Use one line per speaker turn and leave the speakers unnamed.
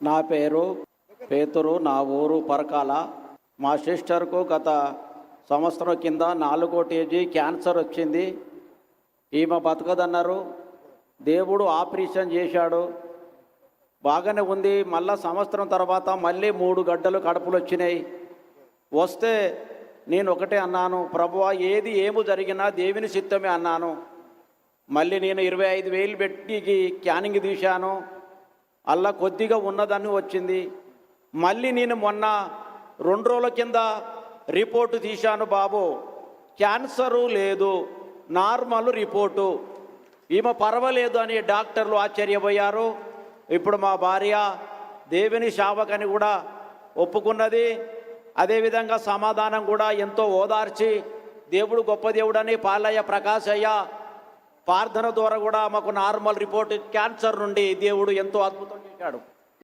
నా పేరు పేతురు, నా ఊరు పరకాల. మా సిస్టర్కు గత సంవత్సరం కింద 4వ స్టేజీ క్యాన్సర్ వచ్చింది. ఈమె బతకదన్నారు. దేవుడు ఆపరేషన్ చేశాడు, బాగానే ఉంది. మళ్ళా సంవత్సరం తర్వాత మళ్ళీ 3 గడ్డలు కడుపులు వచ్చినాయి. వస్తే నేను ఒకటే అన్నాను, ప్రభువా ఏమి జరిగినా దేవుని చిత్తమే అన్నాను. మళ్ళీ నేను 25,000 పెట్టి స్కానింగ్ తీశాను. అలా కొద్దిగా ఉన్నదాన్ని వచ్చింది. మళ్ళీ నేను మొన్న 2 రోజుల కింద రిపోర్టు తీశాను, బాబు క్యాన్సరు లేదు, నార్మల్ రిపోర్టు, ఈమె పర్వాలేదు అని డాక్టర్లు ఆశ్చర్యపోయారు. ఇప్పుడు మా భార్య దేవుని సేవకని కూడా ఒప్పుకున్నది. అదేవిధంగా సమాధానం కూడా ఎంతో ఓదార్చి, దేవుడు గొప్ప దేవుడని పాలయ్య ప్రకాశయ్య ప్రార్థన ద్వారా కూడా మాకు నార్మల్ రిపోర్ట్, క్యాన్సర్ నుండి దేవుడు ఎంతో అద్భుతం చేశాడు.